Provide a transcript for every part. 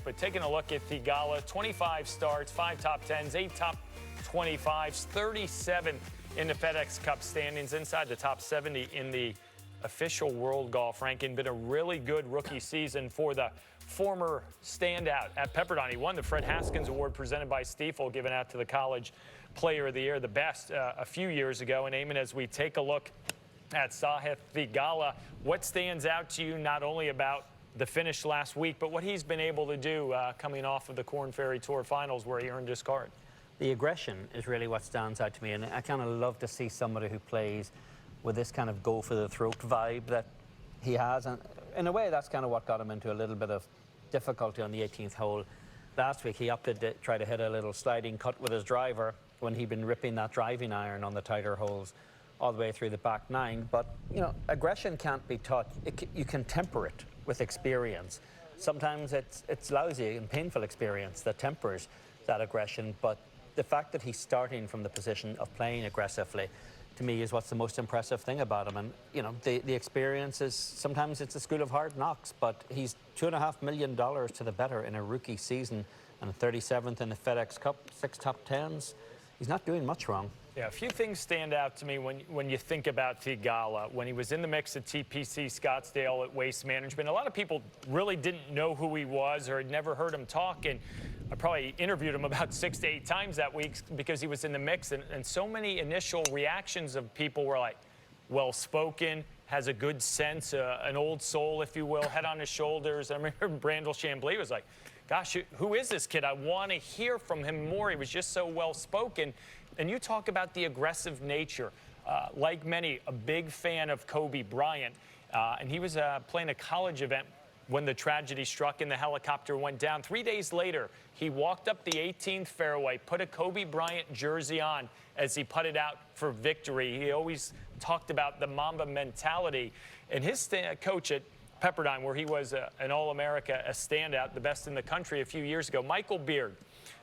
but taking a look at Theegala, 25 starts, 5 top 10s, 8 top 25s, 37 in the FedEx Cup standings, inside the top 70 in the official world golf ranking. Been a really good rookie season for the former standout at Pepperdine. He won the Fred Haskins Award presented by Stiefel, given out to the College Player of the Year, the best a few years ago. And Eamon, as we take a look at Sahith Theegala, what stands out to you not only about the finish last week, but what he's been able to do coming off of the Korn Ferry Tour finals where he earned his card? The aggression is really what stands out to me, and I kind of love to see somebody who plays with this kind of go-for-the-throat vibe that he has. And in a way, that's kind of what got him into a little bit of difficulty on the 18th hole. Last week, he opted to try to hit a little sliding cut with his driver when he'd been ripping that driving iron on the tighter holes all the way through the back nine. But, you know, aggression can't be taught. You can temper it with experience. Sometimes it's lousy and painful experience that tempers that aggression, but the fact that he's starting from the position of playing aggressively, to me, is what's the most impressive thing about him. And, you know, the experience is, sometimes it's a school of hard knocks, but he's $2.5 million to the better in a rookie season, and 37th in the FedEx Cup, 6 top 10s. He's not doing much wrong. Yeah, a few things stand out to me when you think about Theegala. When he was in the mix at TPC Scottsdale at Waste Management, a lot of people really didn't know who he was or had never heard him talk. And I probably interviewed him about 6 to 8 times that week because he was in the mix. And so many initial reactions of people were like, well-spoken, has a good sense, an old soul, if you will, head on his shoulders. I remember Brandel Chambly was like, gosh, who is this kid? I want to hear from him more. He was just so well-spoken. And you talk about the aggressive nature. Like many, a big fan of Kobe Bryant. And he was playing a college event when the tragedy struck and the helicopter went down. 3 days later, he walked up the 18th fairway, put a Kobe Bryant jersey on as he putted out for victory. He always talked about the Mamba mentality. And his coach at Pepperdine, where he was an All-American, a standout, the best in the country a few years ago, Michael Beard,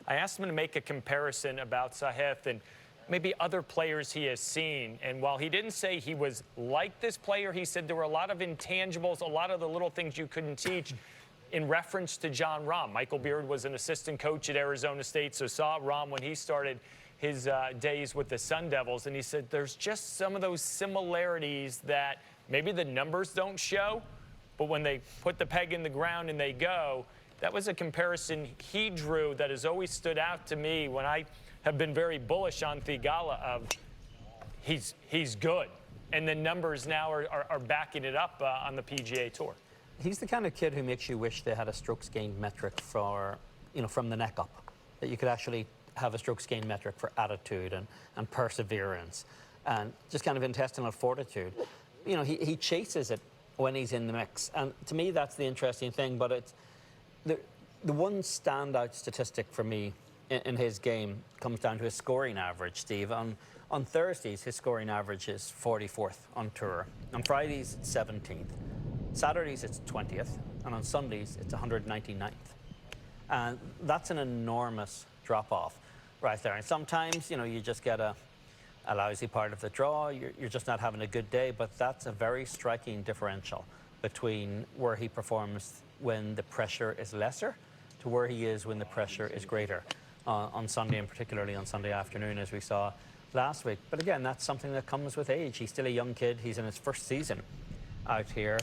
I asked him to make a comparison about Sahith and maybe other players he has seen. And while he didn't say he was like this player, he said there were a lot of intangibles, a lot of the little things you couldn't teach in reference to John Rahm. Michael Beard was an assistant coach at Arizona State, so saw Rahm when he started his days with the Sun Devils. And he said there's just some of those similarities that maybe the numbers don't show, but when they put the peg in the ground and they go, that was a comparison he drew that has always stood out to me when I have been very bullish on Theegala of he's good. And the numbers now are backing it up on the PGA Tour. He's the kind of kid who makes you wish they had a strokes gained metric for, you know, from the neck up, that you could actually have a strokes gained metric for attitude and perseverance and just kind of intestinal fortitude. You know, he chases it when he's in the mix. And to me, that's the interesting thing. But it's the one standout statistic for me in his game comes down to his scoring average, Steve. On Thursdays, his scoring average is 44th on tour. On Fridays, it's 17th. Saturdays, it's 20th. And on Sundays, it's 199th. And that's an enormous drop-off right there. And sometimes, you know, you just get a lousy part of the draw. You're just not having a good day. But that's a very striking differential between where he performs when the pressure is lesser to where he is when the pressure is greater on Sunday, and particularly on Sunday afternoon, as we saw last week. But again, that's something that comes with age. He's still a young kid. He's in his first season out here.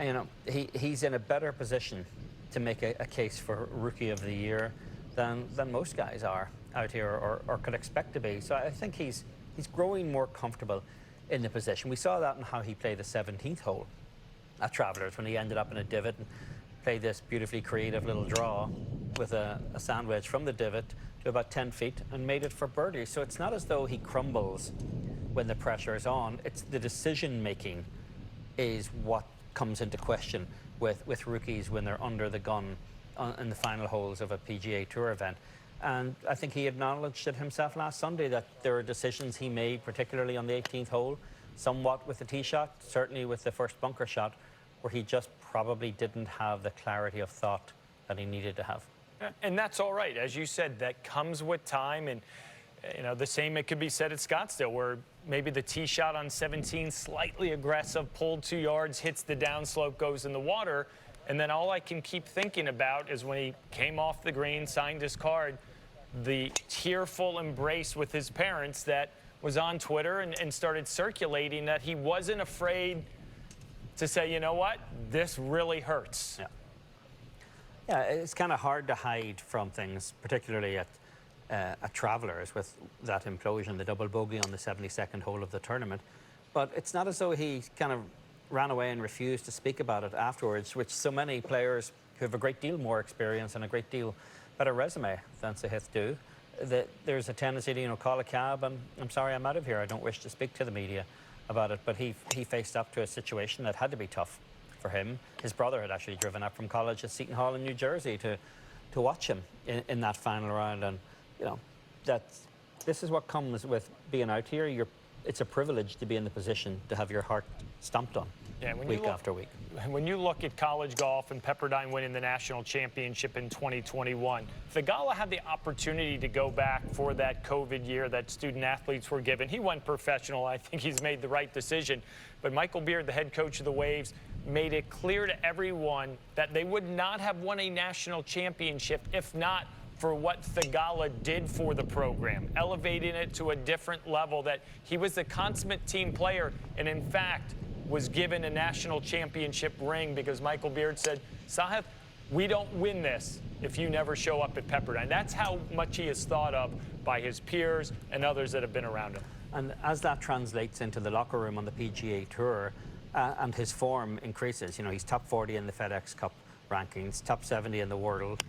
You know, he's in a better position to make a case for Rookie of the Year than most guys are out here or could expect to be. So I think he's growing more comfortable in the position. We saw that in how he played the 17th hole at Travelers when he ended up in a divot and played this beautifully creative little draw with a sandwich from the divot to about 10 feet and made it for birdie. So it's not as though he crumbles when the pressure is on. It's the decision making is what comes into question with rookies when they're under the gun in the final holes of a PGA Tour event. And I think he acknowledged it himself last Sunday that there are decisions he made, particularly on the 18th hole, somewhat with the tee shot, certainly with the first bunker shot, where he just probably didn't have the clarity of thought that he needed to have. And that's all right. As you said, that comes with time. And, you know, the same it could be said at Scottsdale, where maybe the tee shot on 17, slightly aggressive, pulled 2 yards, hits the downslope, goes in the water. And then all I can keep thinking about is when he came off the green, signed his card, the tearful embrace with his parents that was on Twitter and started circulating, that he wasn't afraid to say, you know what, this really hurts. Yeah. Yeah, it's kind of hard to hide from things, particularly at Travellers with that implosion, the double bogey on the 72nd hole of the tournament. But it's not as though he kind of ran away and refused to speak about it afterwards, which so many players who have a great deal more experience and a great deal better resume than Sahith do, that there's a tendency to, you know, call a cab and I'm sorry, I'm out of here. I don't wish to speak to the media about it. But he faced up to a situation that had to be tough for him. His brother had actually driven up from college at Seton Hall in New Jersey to watch him in that final round. And, you know, this is what comes with being out here. It's a privilege to be in the position to have your heart stomped on week after week. When you look at college golf and Pepperdine winning the national championship in 2021, Theegala had the opportunity to go back for that COVID year that student athletes were given. He went professional. I think he's made the right decision. But Michael Beard, the head coach of the Waves, made it clear to everyone that they would not have won a national championship if not for what Theegala did for the program, elevating it to a different level, that he was the consummate team player and, in fact, was given a national championship ring because Michael Beard said, Sahith, we don't win this if you never show up at Pepperdine. That's how much he is thought of by his peers and others that have been around him. And as that translates into the locker room on the PGA Tour and his form increases, you know, he's top 40 in the FedEx Cup rankings, top 70 in the world.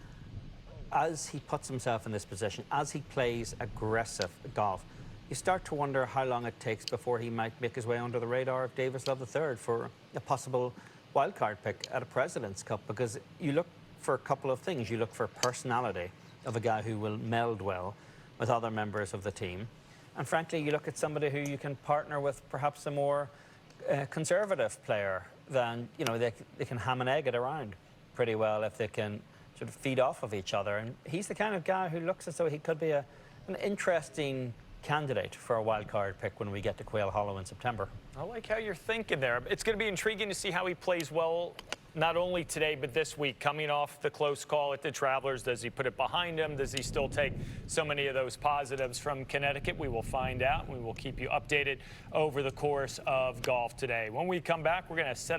As he puts himself in this position, as he plays aggressive golf, you start to wonder how long it takes before he might make his way under the radar of Davis Love III for a possible wildcard pick at a President's Cup, because you look for a couple of things. You look for personality of a guy who will meld well with other members of the team. And frankly, you look at somebody who you can partner with perhaps a more conservative player than, you know, they can ham and egg it around pretty well if they can sort of feed off of each other. And he's the kind of guy who looks as though he could be an interesting candidate for a wild card pick when we get to Quail Hollow in September. I like how you're thinking there. It's going to be intriguing to see how he plays well, not only today, but this week. Coming off the close call at the Travelers, does he put it behind him? Does he still take so many of those positives from Connecticut? We will find out. We will keep you updated over the course of golf today. When we come back, we're going to set